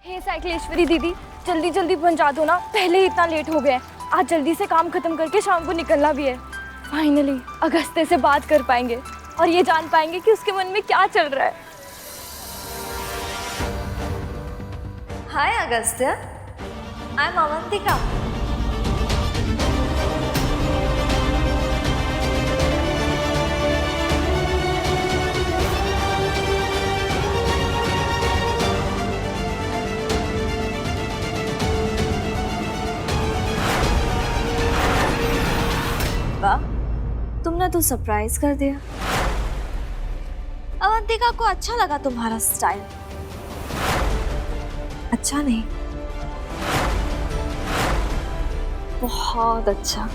हे साइकिलेश्वरी दीदी, जल्दी जल्दी पहुंचा दो ना, पहले ही इतना लेट हो गया है। आज जल्दी से काम खत्म करके शाम को निकलना भी है। फाइनली अगस्त्य से बात कर पाएंगे और ये जान पाएंगे कि उसके मन में क्या चल रहा है। हाय अगस्त्य, आई एम अवंतिका। वाह, तुमने तो सरप्राइज कर दिया। अवंतिका को अच्छा लगा तुम्हारा स्टाइल। अच्छा नहीं, बहुत अच्छा।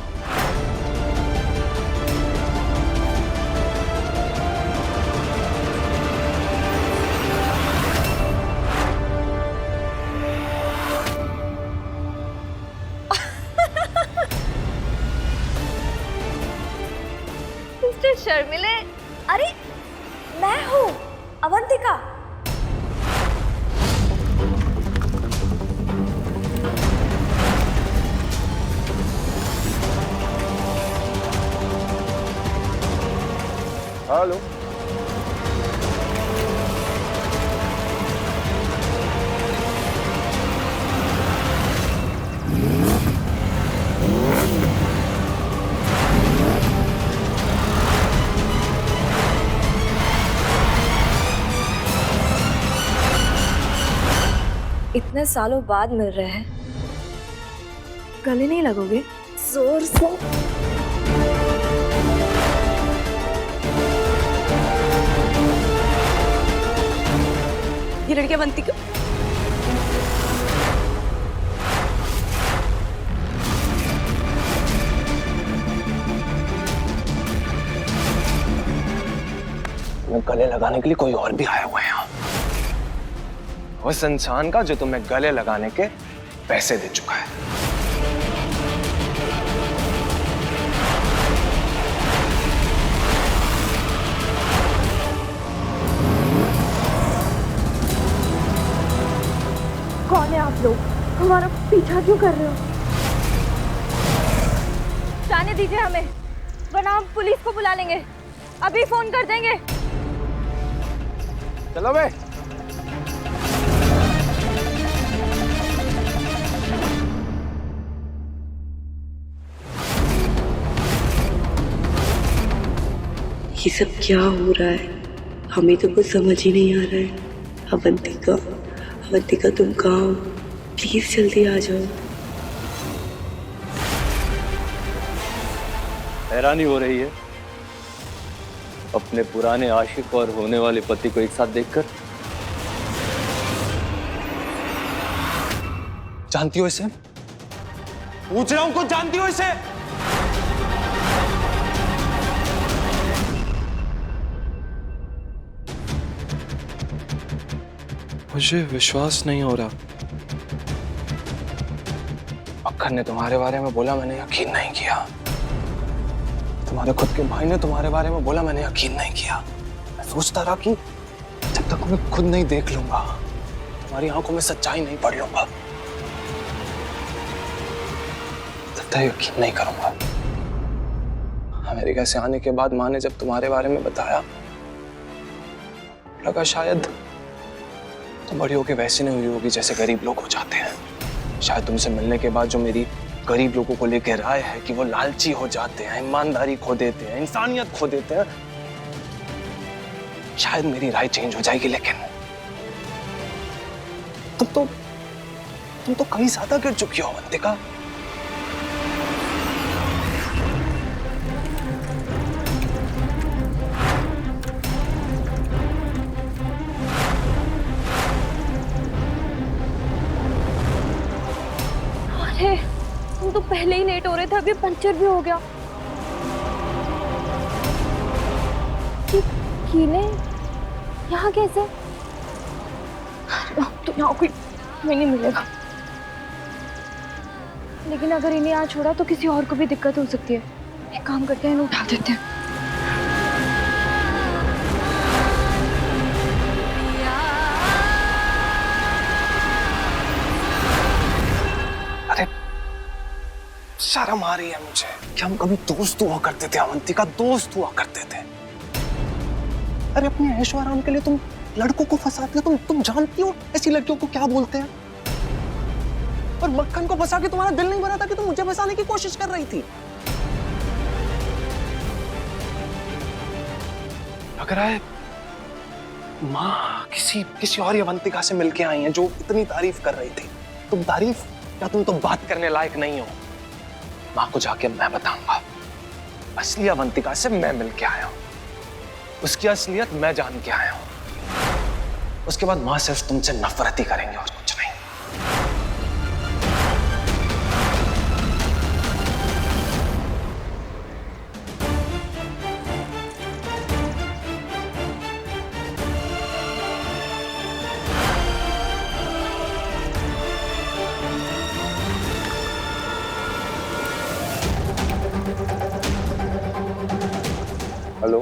मिस्टर शर्मिले, अरे मैं हूँ अवंतिका। हेलो। इतने सालों बाद मिल रहे हैं, गले नहीं लगोगे? जोर से। ये लड़की अवंतिका। गले लगाने के लिए कोई और भी आया हुआ है यहाँ। उस इंसान का जो तुम्हें गले लगाने के पैसे दे चुका है। कौन है आप लोग? हमारा पीछा क्यों कर रहे हो? जाने दीजिए हमें, वरना हम पुलिस को बुला लेंगे। अभी फोन कर देंगे। चलो बे। ये सब क्या हो रहा है? हमें तो कुछ समझ ही नहीं आ रहा है। अवंतिका, अवंतिका तुम कहाँ हो? प्लीज जल्दी आ जाओ। हैरानी हो रही है अपने पुराने आशिक और होने वाले पति को एक साथ देखकर। जानती हो इसे? पूछ रहा हूं, कुछ जानती हो इसे? मुझे विश्वास नहीं हो रहा। अक्खर ने तुम्हारे बारे में बोला, मैंने यकीन नहीं किया। तुम्हारे खुद के भाई ने तुम्हारे बारे में बोला, मैंने यकीन नहीं किया। मैं सोचता रहा कि जब तक मैं खुद नहीं देख लूंगा, तुम्हारी आंखों में सच्चाई नहीं पढ़ लूंगा, तब तक यकीन नहीं करूंगा। अमेरिका से आने के बाद माँ ने जब तुम्हारे बारे में बताया, लगा शायद तुम बड़ी होके वैसी नहीं हुई होगी जैसे गरीब लोग हो जाते हैं। शायद तुमसे मिलने के बाद जो मेरी गरीब लोगों को लेके राय है कि वो लालची हो जाते हैं, ईमानदारी खो देते हैं, इंसानियत खो देते हैं, शायद मेरी राय चेंज हो जाएगी। लेकिन तुम तो कहीं ज्यादा गिर चुकी हो अवंतिका। तुम तो पहले ही लेट हो रहे थे, अभी पंचर भी हो गया। कीले यहाँ कैसे? तो यहाँ कोई नहीं मिलेगा, लेकिन अगर इन्हें यहाँ छोड़ा तो किसी और को भी दिक्कत हो सकती है। एक काम करते हैं, इन्हें उठा देते हैं। शर्म आ रही है मुझे कि हम कभी दोस्त हुआ करते थे अवंतिका, दोस्त हुआ करते थे। अरे अपने ऐशो आराम के लिए तुम लड़कों को फंसाती हो। तुम जानती हो ऐसी लड़कियों को क्या बोलते हैं। और मक्खन को फंसा के तुम्हारा दिल नहीं भरा था कि तुम मुझे फंसाने की कोशिश कर रही थी। लग रहा है माँ किसी और अवंतिका से मिलके आई हैं जो इतनी तारीफ कर रही थी। तुम तारीफ या तुम तो बात करने लायक नहीं हो। माँ को जाके मैं बताऊंगा, असली अवंतिका से मैं मिलके आया हूं, उसकी असलियत मैं जान के आया हूं। उसके बाद माँ सिर्फ तुमसे नफरत ही करेंगे और कुछ नहीं। हेलो,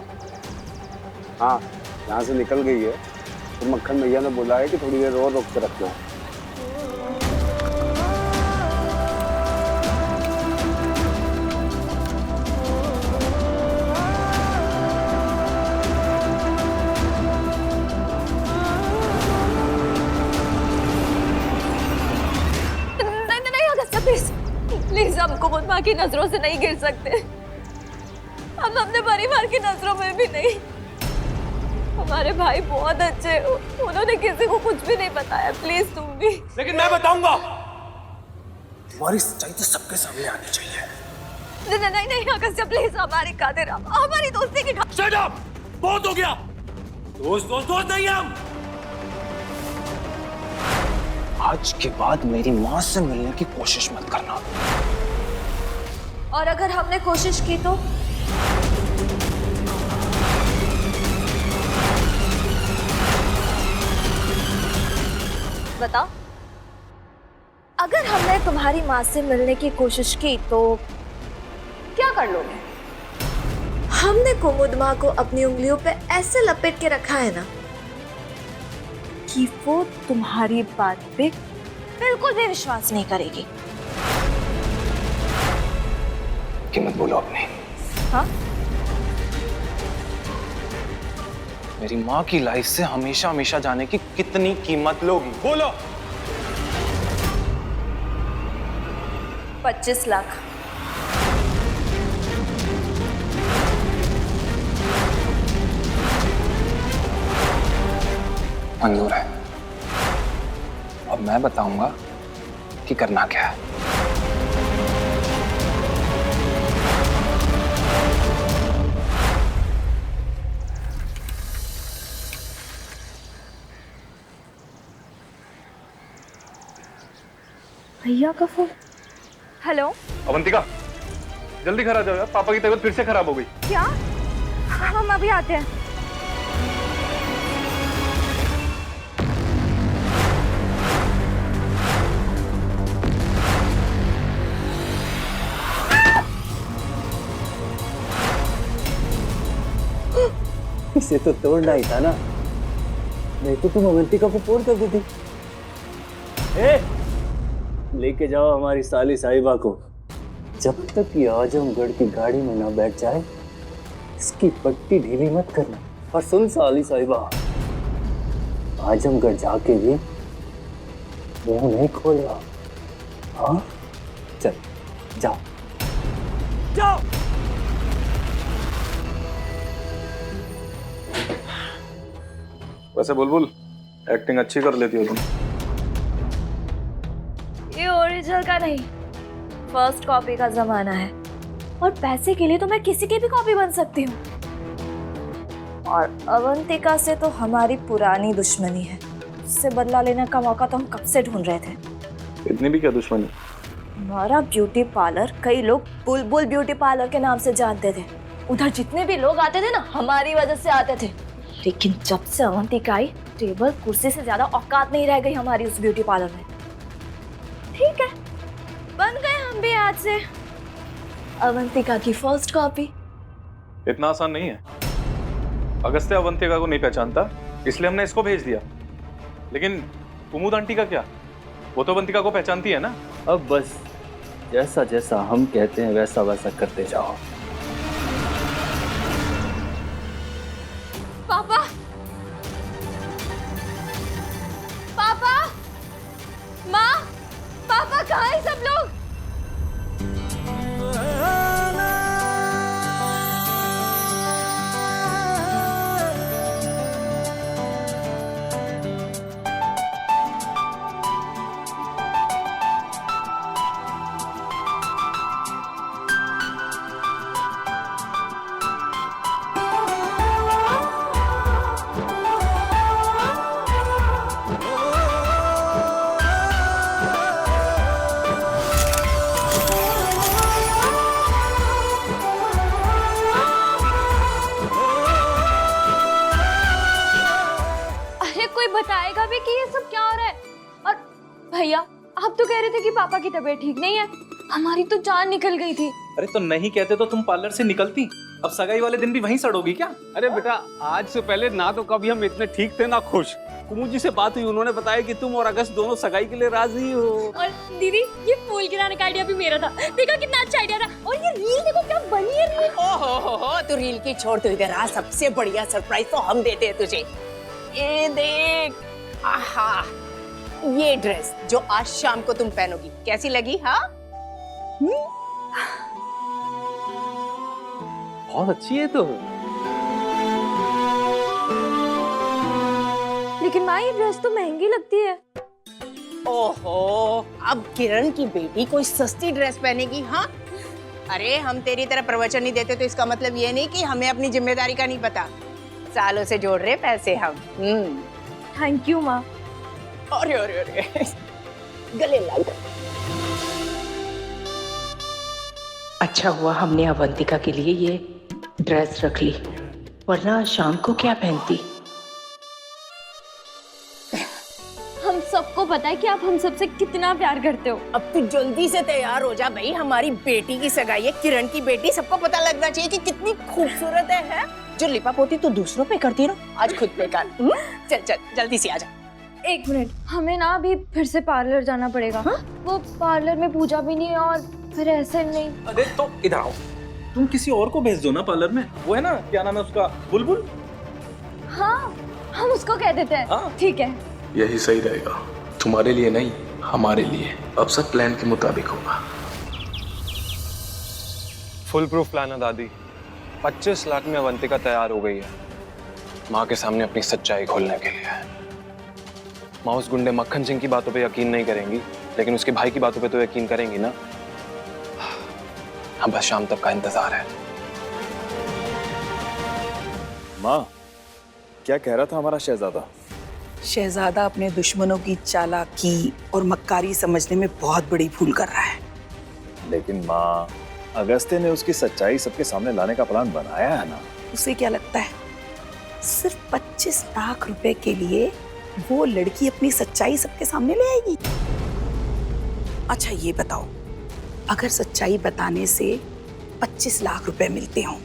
हाँ यहाँ से निकल गई है तो मक्खन भैया ने बोला है कि थोड़ी देर और रोक के रखना। नहीं अगस्त्या, प्लीज प्लीज, हमको मुझ माँ की नजरों से नहीं गिर सकते। हम अपने परिवार की नजरों में भी नहीं। हमारे भाई बहुत अच्छे, उन्होंने किसी को कुछ भी नहीं बताया। प्लीज तुम भी। लेकिन मैं बताऊंगा। तुम्हारी सच्चाई तो सबके सामने आनी चाहिए। नहीं अगस्त्या, प्लीज हमारी खातिर, हमारी दोस्ती की शट अप! बहुत हो गया। दोस्त नहीं हम। आज के बाद मेरी माँ से मिलने की कोशिश मत करना। और अगर हमने कोशिश की तो बताओ। अगर हमने तुम्हारी माँ से मिलने की कोशिश की तो क्या कर लोगे? हमने कुमुद माँ को अपनी उंगलियों पे ऐसे लपेट के रखा है ना कि वो तुम्हारी बात पे बिल्कुल भी विश्वास नहीं करेगी। कीमत बोलो अपनी। हाँ? मेरी माँ की लाइफ से हमेशा हमेशा जाने की कितनी कीमत लोगी? बोलो। 25 लाख। मंजूर है। अब मैं बताऊंगा कि करना क्या है। भैया का फोन। हेलो अवंतिका, जल्दी घर आ जाओ यार, पापा की तबीयत फिर से खराब हो गई। क्या? हम अभी आते हैं। इसे तो तोड़ना ही था ना, नहीं तो तुम अवंतिका को फोन कर देती। लेके जाओ हमारी साली साहिबा को। जब तक ये आजमगढ़ की गाड़ी में ना बैठ जाए इसकी पट्टी ढीली मत करना। और सुन साली साहिबा, आजमगढ़ जाके भी मुंह नहीं खोलेगा। हाँ चल जाओ जाओ। वैसे बुलबुल एक्टिंग अच्छी कर लेती हो तुम। ये ओरिजिनल का नहीं, फर्स्ट कॉपी का जमाना है। और पैसे के लिए तो मैं किसी की भी कॉपी बन सकती हूँ। और अवंतिका से तो हमारी पुरानी दुश्मनी है। उससे बदला लेने का मौका तो हम कब से ढूंढ रहे थे। इतनी भी क्या दुश्मनी? हमारा ब्यूटी पार्लर कई लोग बुलबुल ब्यूटी पार्लर के नाम से जानते थे। उधर जितने भी लोग आते थे ना, हमारी वजह से आते थे। लेकिन जब से अवंतिका आई, टेबल कुर्सी से ज्यादा औकात नहीं रह गई हमारी उस ब्यूटी पार्लर में। ठीक है, बन गए हम भी आज से अवंतिका की फर्स्ट कॉपी। इतना आसान नहीं है। अगस्त्य अवंतिका को नहीं पहचानता, इसलिए हमने इसको भेज दिया। लेकिन कुमुद आंटी का क्या? वो तो अवंतिका को पहचानती है ना। अब बस जैसा जैसा हम कहते हैं वैसा वैसा करते जाओ। पापा, पापा, माँ, पापा कहाँ हैं सब लोग? कोई बताएगा भी कि ये सब क्या हो रहा है? और भैया, आप तो कह रहे थे कि पापा की तबीयत ठीक नहीं है। हमारी तो जान निकल गई थी। अरे तो नहीं कहते तो तुम पार्लर से निकलती। अब सगाई वाले दिन भी वहीं सड़ोगी क्या? अरे बेटा, आज से पहले ना तो कभी हम इतने ठीक थे ना खुश। कुमू जी से बात हुई, उन्होंने बताया कि तुम और अगस्त दोनों सगाई के लिए राजी हो। और दीदी, ये फूल गिराने का आइडिया भी मेरा था। देखा कितना अच्छा आइडिया था। और ये रील देखो क्या बनी है रील। ओहो, तू रील की छोड़, तू इधर आ। सबसे बढ़िया सरप्राइज तो हम देते हैं तुझे। ये देख, आहा, ये ड्रेस जो आज शाम को तुम पहनोगी कैसी लगी? हाँ, बहुत अच्छी है तो। लेकिन माँ, ये ड्रेस तो महंगी लगती है। ओहो, अब किरण की बेटी कोई सस्ती ड्रेस पहनेगी? हाँ, अरे हम तेरी तरह प्रवचन नहीं देते तो इसका मतलब ये नहीं कि हमें अपनी जिम्मेदारी का नहीं पता। सालों से जोड़ रहे पैसे हम। थैंक यू माँ। अरे अरे अरे, गले लग। अच्छा हुआ हमने अवंतिका के लिए ये ड्रेस रख ली, वरना शाम को क्या पहनती। हम सबको पता है कि आप हम सबसे कितना प्यार करते हो। अब तू जल्दी से तैयार हो जा भाई, हमारी बेटी की सगाई है, किरण की बेटी। सबको पता लगना चाहिए कि कितनी खूबसूरत है? जो लिपा पोती तू दूसरों पे करती ना, आज खुद पे कर। चल चल जल्दी से आ जा। एक मिनट, हमें ना अभी फिर से पार्लर जाना पड़ेगा। हाँ? वो पार्लर में पूजा भी नहीं है और फिर ऐसे नहीं। अरे तो इधर आओ, तुम किसी और को भेज दो ना पार्लर में। वो है ना, क्या नाम है उसका, बुलबुल। हाँ, हम उसको कह देते हैं। हाँ। ठीक है। यही सही रहेगा, तुम्हारे लिए नहीं, हमारे लिए। अब सब प्लान के मुताबिक होगा। फुल प्रूफ प्लान है दादी। 25 लाख में अवंतिका तैयार हो गई है, माँ के सामने अपनी सच्चाई खोलने के लिए। माँ उस गुंडे मक्खन सिंह की बातों पे यकीन नहीं करेंगी, लेकिन उसके भाई की बातों पे तो यकीन करेंगी ना। हम बस शाम तक का इंतजार है। माँ, क्या कह रहा था हमारा शहजादा? शहजादा अपने दुश्मनों की चालाकी और मक्कारी समझने में बहुत बड़ी भूल कर रहा है। लेकिन माँ, अगस्त्य ने उसकी सच्चाई सबके सामने लाने का प्लान बनाया है ना। उसे क्या लगता है सिर्फ 25 लाख रुपए के लिए वो लड़की अपनी सच्चाई सबके सामने ले आएगी? अच्छा ये बताओ, अगर सच्चाई बताने से 25 लाख रुपए मिलते हों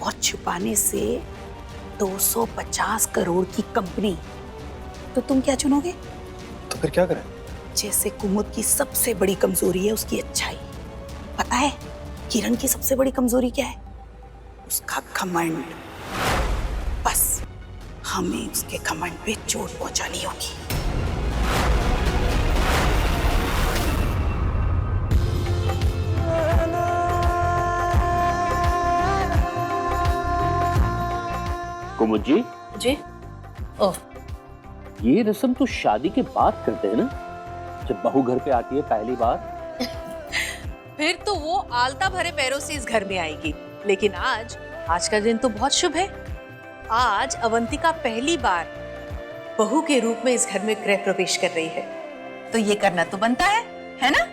और छुपाने से 250 करोड़ की कंपनी, तो तुम क्या चुनोगे? तो फिर क्या करें? जैसे कुमुद की सबसे बड़ी कमजोरी है उसकी अच्छाई, पता है किरण की सबसे बड़ी कमजोरी क्या है? उसका घमंड। बस हमें उसके घमंड पे चोट पहुंचानी होगी। कुमुद जी। जी? ओह, ये रस्म तो शादी के बाद करते हैं ना, जब बहू घर पे आती है पहली बार। फिर तो वो आलता भरे पैरों से इस घर में आएगी। लेकिन आज का दिन तो बहुत शुभ है। आज अवंतिका पहली बार बहू के रूप में इस घर में गृह प्रवेश कर रही है, तो ये करना तो बनता है ना?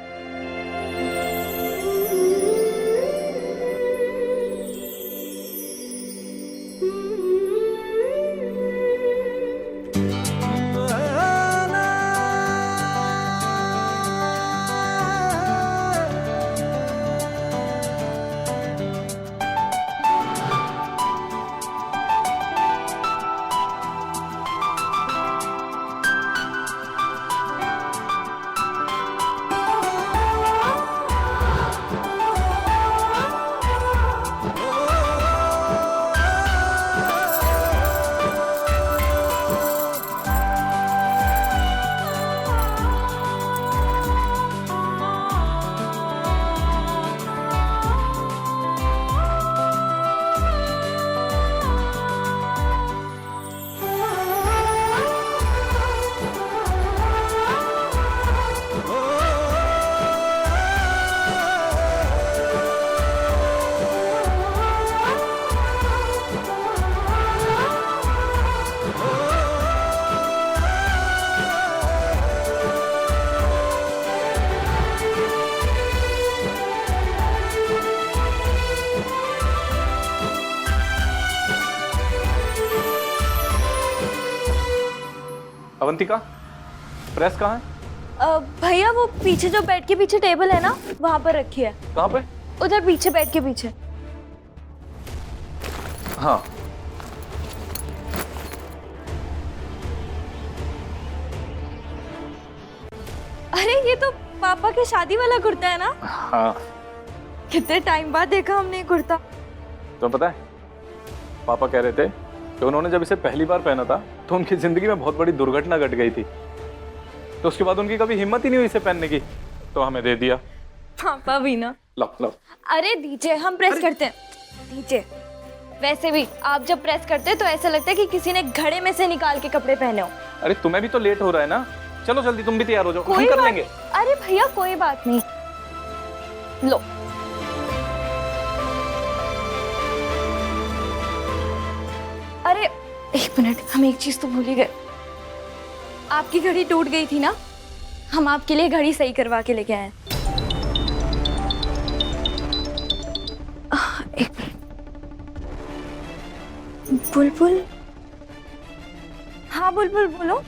अवंतिका, प्रेस कहाँ है? भैया वो पीछे जो बेड के पीछे टेबल है ना, वहां पर रखी है। कहाँ पे? उधर पीछे, बेड के पीछे। हाँ। अरे ये तो पापा के शादी वाला कुर्ता है ना? हाँ। कितने टाइम बाद देखा हमने ये कुर्ता। तो पता है, पापा कह रहे थे कि उन्होंने जब इसे पहली बार पहना था तो उनकी जिंदगी में बहुत बड़ी दुर्घटना घट गई थी, तो उसके बाद उनकी कभी हिम्मत ही नहीं हुई इसे पहनने की, तो हमें दे दिया। पापा भी ना। लो लो। अरे दीजिए, हम प्रेस करते हैं, दीजिए। वैसे भी आप जब प्रेस करते हैं तो ऐसा लगता है कि किसी ने घड़े में से निकाल के कपड़े पहने हो। अरे तुम्हें भी तो लेट हो रहा है ना, चलो जल्दी तुम भी तैयार हो जाओ, हम कर लेंगे। अरे भैया कोई बात नहीं, लो। अरे एक मिनट, हम एक चीज तो भूल ही गए। आपकी घड़ी टूट गई थी ना, हम आपके लिए घड़ी सही करवा के लेके आए। एक मिनट। बुलबुल, हाँ बुलबुल बोलो।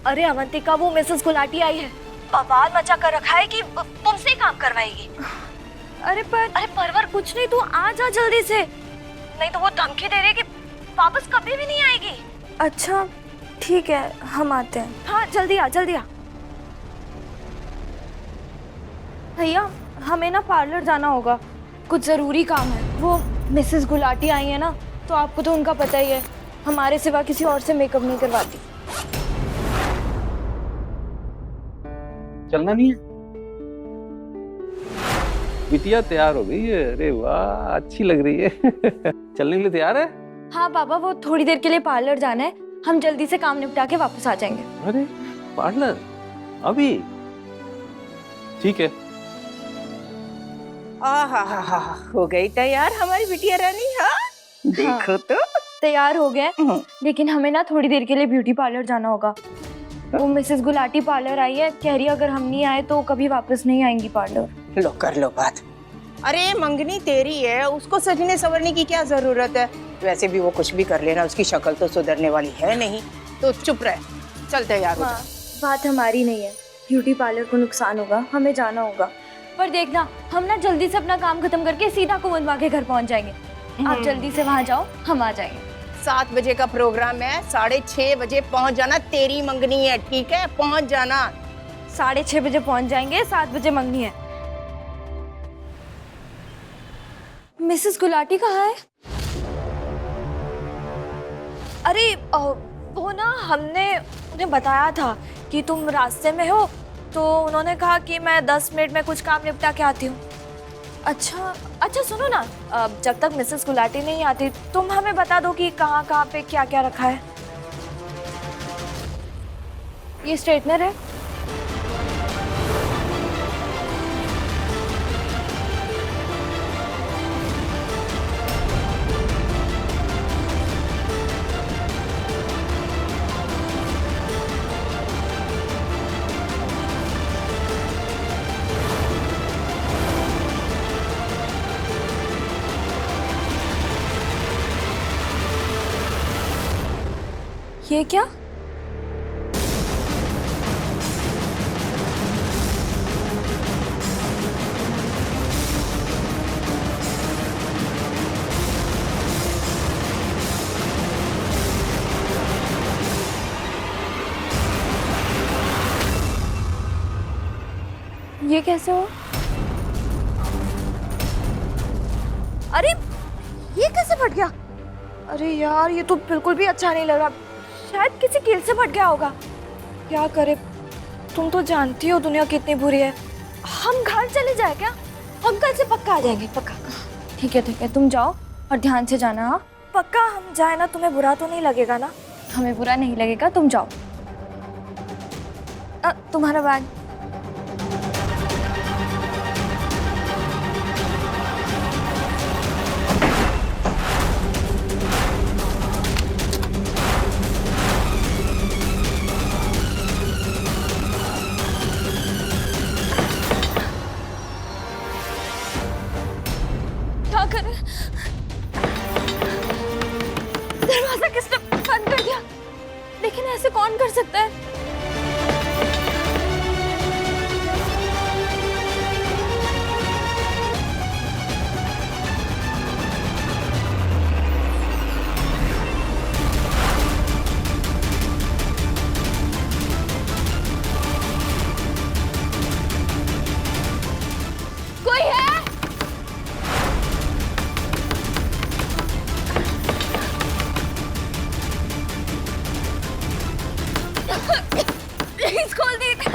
अरे अवंतिका, वो मिसेस गुलाटी आई है, बवाल मचा कर रखा है कि तुमसे ही काम करवाएगी। अरे परवर कुछ नहीं, तू आ जा जल्दी से, नहीं तो वो धमकी दे रही है कि वापस कभी भी नहीं आएगी। अच्छा ठीक है, हम आते हैं। हाँ जल्दी आ, जल्दी आ। भैया हमें ना पार्लर जाना होगा, कुछ ज़रूरी काम है। वो मिसेस गुलाटी आई है ना, तो आपको तो उनका पता ही है, हमारे सिवा किसी और से मेकअप नहीं करवाती। चलना नहीं है? बिटिया तैयार हो गई है, अरे वाह अच्छी लग रही है। चलने के लिए तैयार है? हाँ पापा, वो थोड़ी देर के लिए पार्लर जाना है, हम जल्दी से काम निपटा के वापस आ जाएंगे। अरे पार्लर अभी? ठीक है। आहा, हो गई तैयार हमारी बिटिया रानी। हाँ देखो तो तैयार हो गए, लेकिन हमें ना थोड़ी देर के लिए ब्यूटी पार्लर जाना होगा। वो मिसेस गुलाटी पार्लर आई है, कह रही है अगर हम नहीं आए तो कभी वापस नहीं आएंगी पार्लर। लो कर लो बात। अरे मंगनी तेरी है, उसको सजने संवरने की क्या जरूरत है? वैसे भी वो कुछ भी कर लेना, उसकी शक्ल तो सुधरने वाली है नहीं, तो चुप रह, चल तैयार हो जा। बात हमारी नहीं है, ब्यूटी पार्लर को नुकसान होगा, हमें जाना होगा। पर देखना, हम ना जल्दी से अपना काम खत्म करके सीधा कुंदवा के घर पहुंच जाएंगे। आप जल्दी से वहाँ जाओ, हम आ जाएंगे। 7 बजे का प्रोग्राम है, 6:30 बजे पहुंच जाना, तेरी मंगनी है, ठीक है? पहुंच जाना। 6:30 बजे पहुंच जाएंगे, 7 बजे मंगनी है। मिसेस गुलाटी कहाँ है? अरे वो ना, हमने उन्हें बताया था कि तुम रास्ते में हो, तो उन्होंने कहा कि मैं 10 मिनट में कुछ काम निपटा के आती हूँ। अच्छा सुनो ना, जब तक मिसेस गुलाटी नहीं आती तुम हमें बता दो कि कहाँ कहाँ पे क्या क्या रखा है। ये स्ट्रेटनर है। ये क्या? ये कैसे हो? अरे ये कैसे फट गया? अरे यार, ये तो बिल्कुल भी अच्छा नहीं लग रहा, शायद किसी कील से फट गया होगा। क्या करे, तुम तो जानती हो दुनिया कितनी बुरी है। हम घर चले जाए क्या? हम कल से पक्का आ जाएंगे, पक्का। ठीक है, तुम जाओ और ध्यान से जाना। हाँ पक्का हम जाए ना, तुम्हें बुरा तो नहीं लगेगा ना? हमें बुरा नहीं लगेगा, तुम जाओ। तुम्हारा बैग। क्या करें? दरवाजा किसने बंद कर दिया? लेकिन ऐसे कौन कर सकता है? कोई है? प्लीज खोल दीजिए।